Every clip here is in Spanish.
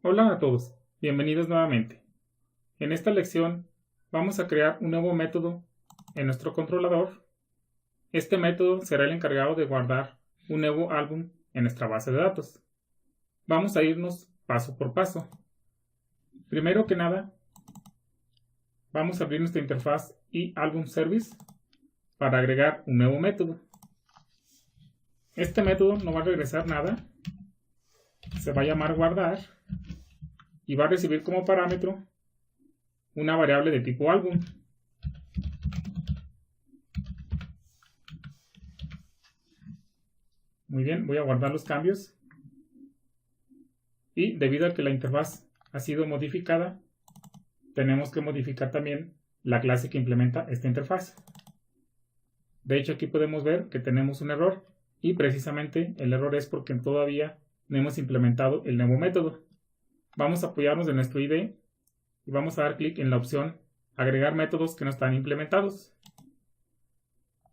Hola a todos, bienvenidos nuevamente. En esta lección vamos a crear un nuevo método en nuestro controlador. Este método será el encargado de guardar un nuevo álbum en nuestra base de datos. Vamos a irnos paso por paso. Primero que nada, vamos a abrir nuestra interfaz y álbum service para agregar un nuevo método. Este método no va a regresar nada, se va a llamar guardar y va a recibir como parámetro una variable de tipo álbum. Muy bien, voy a guardar los cambios. Y debido a que la interfaz ha sido modificada, tenemos que modificar también la clase que implementa esta interfaz. De hecho, aquí podemos ver que tenemos un error y precisamente el error es porque todavía no hemos implementado el nuevo método. Vamos a apoyarnos de nuestro IDE y vamos a dar clic en la opción agregar métodos que no están implementados.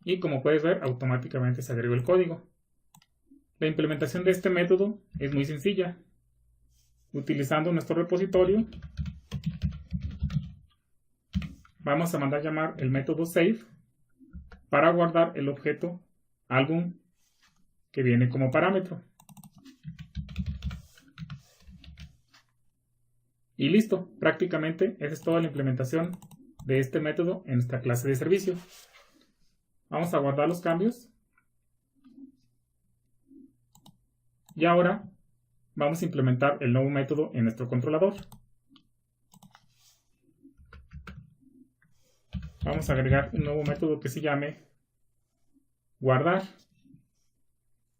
Y como puedes ver, automáticamente se agregó el código. La implementación de este método es muy sencilla. Utilizando nuestro repositorio, vamos a mandar llamar el método save para guardar el objeto álbum que viene como parámetro. Y listo, prácticamente esa es toda la implementación de este método en nuestra clase de servicio. Vamos a guardar los cambios. Y ahora vamos a implementar el nuevo método en nuestro controlador. Vamos a agregar un nuevo método que se llame guardar.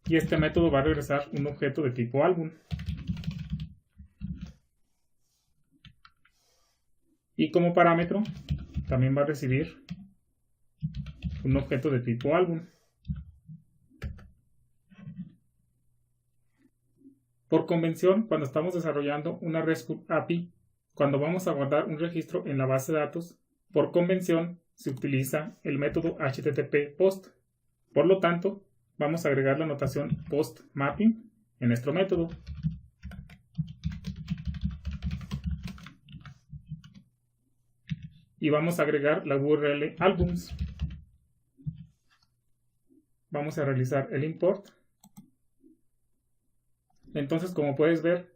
Y este método va a regresar un objeto de tipo álbum. Y como parámetro también va a recibir un objeto de tipo álbum. Por convención, cuando estamos desarrollando una RESTful API, cuando vamos a guardar un registro en la base de datos, por convención se utiliza el método HTTP POST. Por lo tanto, vamos a agregar la notación POST mapping en nuestro método. Y vamos a agregar la URL albums. Vamos a realizar el import. Entonces, como puedes ver,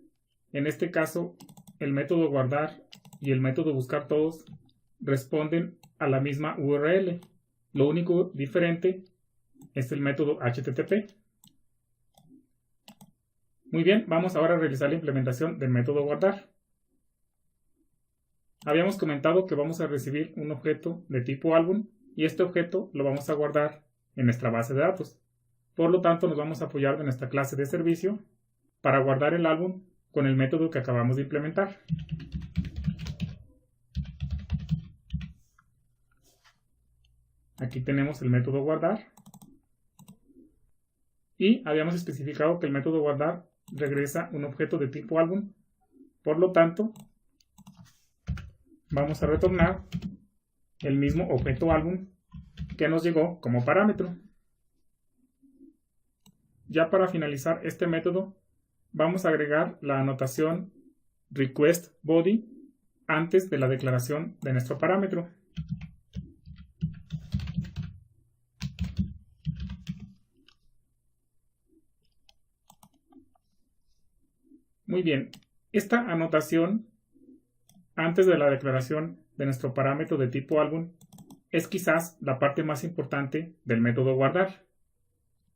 en este caso, el método guardar y el método buscar todos responden a la misma URL. Lo único diferente es el método HTTP. Muy bien, vamos ahora a realizar la implementación del método guardar. Habíamos comentado que vamos a recibir un objeto de tipo álbum y este objeto lo vamos a guardar en nuestra base de datos. Por lo tanto, nos vamos a apoyar de nuestra clase de servicio para guardar el álbum con el método que acabamos de implementar. Aquí tenemos el método guardar y habíamos especificado que el método guardar regresa un objeto de tipo álbum. Por lo tanto, vamos a retornar el mismo objeto álbum que nos llegó como parámetro. Ya para finalizar este método, vamos a agregar la anotación requestBody antes de la declaración de nuestro parámetro. Muy bien, esta anotación antes de la declaración de nuestro parámetro de tipo álbum es quizás la parte más importante del método guardar.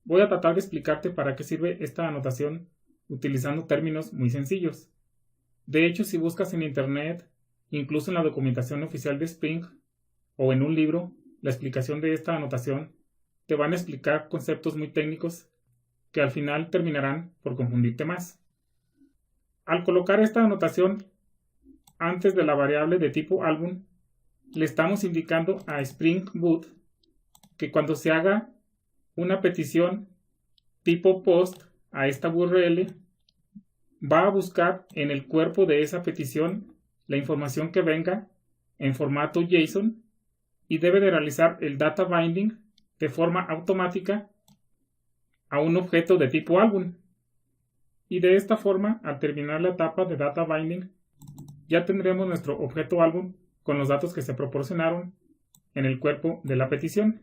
Voy a tratar de explicarte para qué sirve esta anotación utilizando términos muy sencillos. De hecho, si buscas en internet, incluso en la documentación oficial de Spring o en un libro, la explicación de esta anotación, te van a explicar conceptos muy técnicos que al final terminarán por confundirte más. Al colocar esta anotación antes de la variable de tipo álbum, le estamos indicando a Spring Boot que cuando se haga una petición tipo post a esta URL, va a buscar en el cuerpo de esa petición la información que venga en formato JSON y debe de realizar el data binding de forma automática a un objeto de tipo álbum. Y de esta forma, al terminar la etapa de data binding, ya tendremos nuestro objeto álbum con los datos que se proporcionaron en el cuerpo de la petición.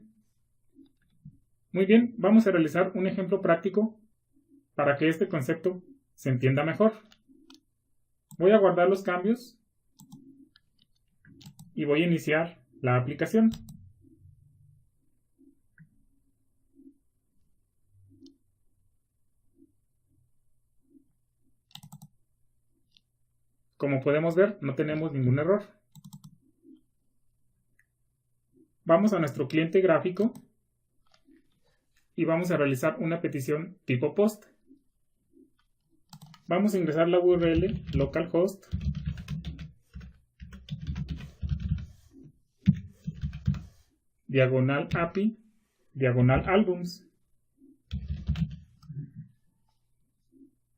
Muy bien, vamos a realizar un ejemplo práctico para que este concepto se entienda mejor. Voy a guardar los cambios y voy a iniciar la aplicación. Como podemos ver, no tenemos ningún error. Vamos a nuestro cliente gráfico y vamos a realizar una petición tipo POST. Vamos a ingresar la URL localhost /API /albums.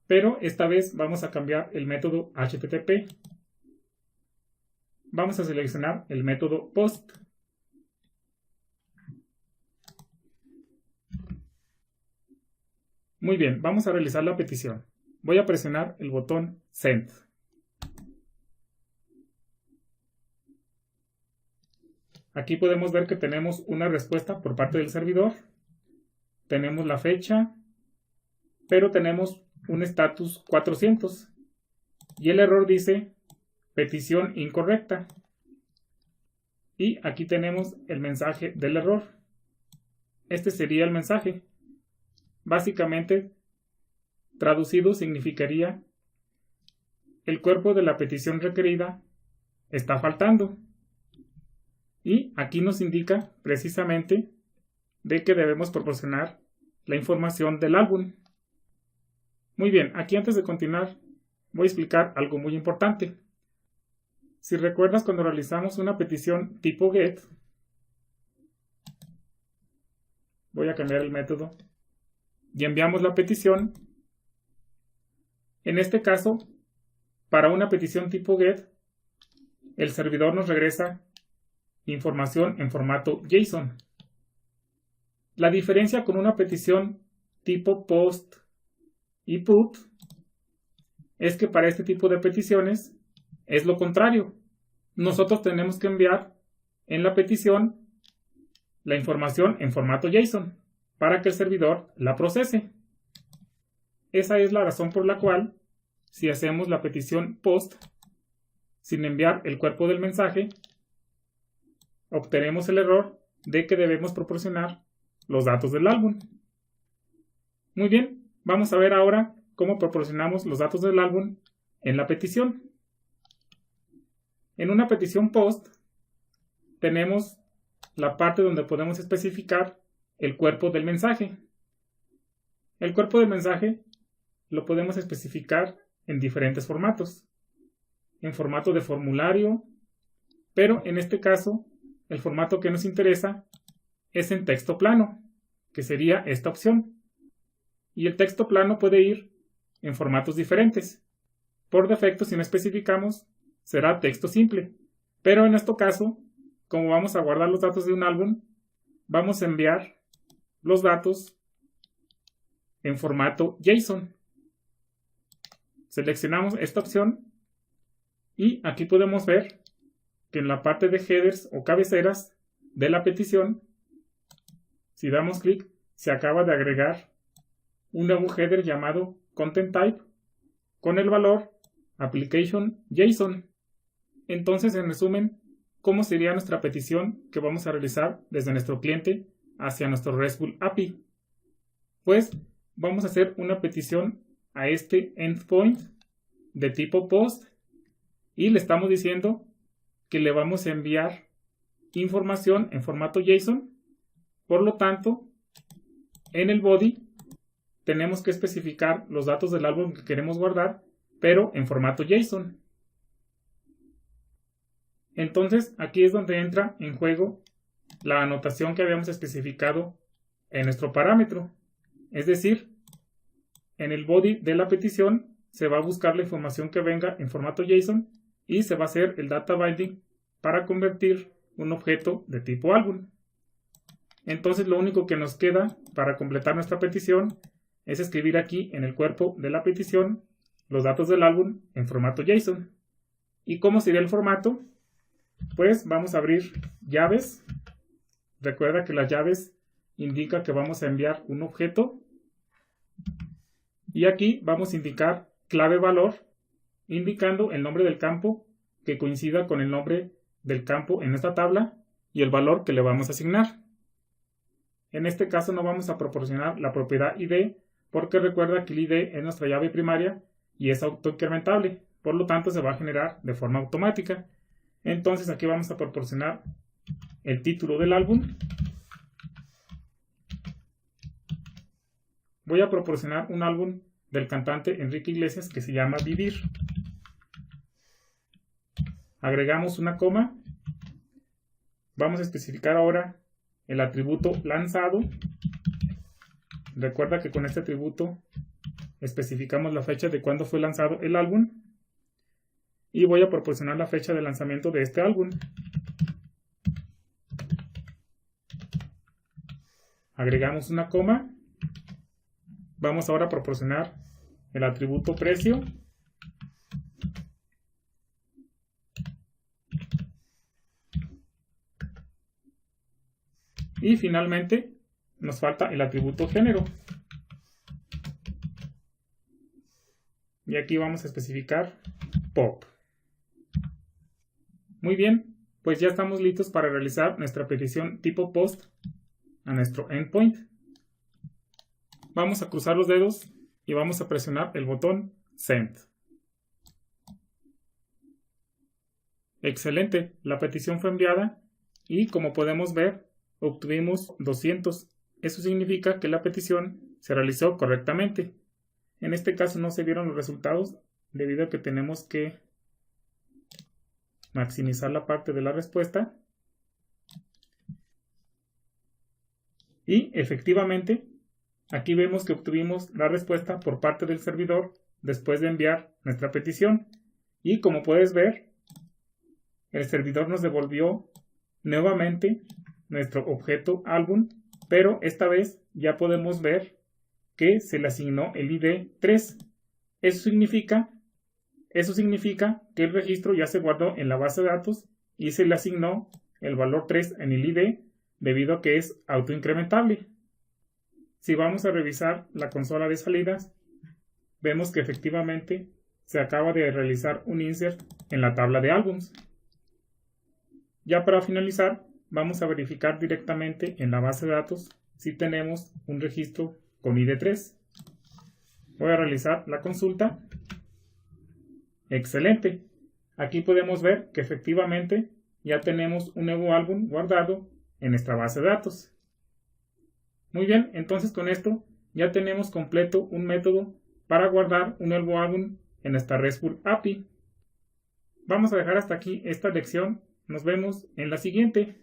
Pero esta vez vamos a cambiar el método HTTP. Vamos a seleccionar el método POST. Muy bien, vamos a realizar la petición. Voy a presionar el botón Send. Aquí podemos ver que tenemos una respuesta por parte del servidor. Tenemos la fecha, pero tenemos un estatus 400 y el error dice petición incorrecta, y aquí tenemos el mensaje del error. Este sería el mensaje. Básicamente, traducido significaría: el cuerpo de la petición requerida está faltando, y aquí nos indica precisamente de que debemos proporcionar la información del álbum. Muy bien, aquí antes de continuar voy a explicar algo muy importante. Si recuerdas, cuando realizamos una petición tipo GET, voy a cambiar el método, y enviamos la petición. En este caso, para una petición tipo GET, el servidor nos regresa información en formato JSON. La diferencia con una petición tipo POST y PUT es que para este tipo de peticiones es lo contrario. Nosotros tenemos que enviar en la petición la información en formato JSON para que el servidor la procese. Esa es la razón por la cual, si hacemos la petición POST sin enviar el cuerpo del mensaje, obtenemos el error de que debemos proporcionar los datos del álbum. Muy bien, vamos a ver ahora cómo proporcionamos los datos del álbum en la petición. En una petición POST tenemos la parte donde podemos especificar el cuerpo del mensaje. El cuerpo del mensaje lo podemos especificar en diferentes formatos. En formato de formulario, pero en este caso el formato que nos interesa es en texto plano, que sería esta opción. Y el texto plano puede ir en formatos diferentes. Por defecto, si no especificamos, será texto simple. Pero en este caso, como vamos a guardar los datos de un álbum, vamos a enviar los datos en formato JSON. Seleccionamos esta opción y aquí podemos ver que en la parte de headers o cabeceras de la petición, si damos clic, se acaba de agregar un nuevo header llamado Content Type con el valor Application JSON. Entonces, en resumen, ¿cómo sería nuestra petición que vamos a realizar desde nuestro cliente hacia nuestro RESTful API? Pues vamos a hacer una petición a este endpoint de tipo POST y le estamos diciendo que le vamos a enviar información en formato JSON. Por lo tanto, en el body tenemos que especificar los datos del álbum que queremos guardar, pero en formato JSON. Entonces, aquí es donde entra en juego la anotación que habíamos especificado en nuestro parámetro. Es decir, en el body de la petición se va a buscar la información que venga en formato JSON y se va a hacer el data binding para convertir un objeto de tipo álbum. Entonces, lo único que nos queda para completar nuestra petición es escribir aquí en el cuerpo de la petición los datos del álbum en formato JSON. ¿Y cómo sería el formato? Pues vamos a abrir llaves. Recuerda que las llaves indican que vamos a enviar un objeto. Y aquí vamos a indicar clave valor, indicando el nombre del campo que coincida con el nombre del campo en esta tabla y el valor que le vamos a asignar. En este caso no vamos a proporcionar la propiedad ID, porque recuerda que el ID es nuestra llave primaria y es autoincrementable, por lo tanto se va a generar de forma automática. Entonces aquí vamos a proporcionar el título del álbum. Voy a proporcionar un álbum del cantante Enrique Iglesias que se llama Vivir. Agregamos una coma. Vamos a especificar ahora el atributo lanzado. Recuerda que con este atributo especificamos la fecha de cuándo fue lanzado el álbum. Y voy a proporcionar la fecha de lanzamiento de este álbum. Agregamos una coma. Vamos ahora a proporcionar el atributo precio. Y finalmente nos falta el atributo género. Y aquí vamos a especificar pop. Muy bien, pues ya estamos listos para realizar nuestra petición tipo post a nuestro endpoint. Vamos a cruzar los dedos y vamos a presionar el botón Send. Excelente, la petición fue enviada y como podemos ver obtuvimos 200. Eso significa que la petición se realizó correctamente. En este caso no se vieron los resultados debido a que tenemos que maximizar la parte de la respuesta. Y efectivamente, aquí vemos que obtuvimos la respuesta por parte del servidor después de enviar nuestra petición. Y como puedes ver, el servidor nos devolvió nuevamente nuestro objeto álbum, pero esta vez ya podemos ver que se le asignó el ID 3. Eso significa que el registro ya se guardó en la base de datos y se le asignó el valor 3 en el ID debido a que es autoincrementable. Si vamos a revisar la consola de salidas, vemos que efectivamente se acaba de realizar un insert en la tabla de álbums. Ya para finalizar, vamos a verificar directamente en la base de datos si tenemos un registro con ID 3. Voy a realizar la consulta. Excelente. Aquí podemos ver que efectivamente ya tenemos un nuevo álbum guardado en nuestra base de datos. Muy bien, entonces con esto ya tenemos completo un método para guardar un nuevo álbum en esta RESTful API. Vamos a dejar hasta aquí esta lección. Nos vemos en la siguiente.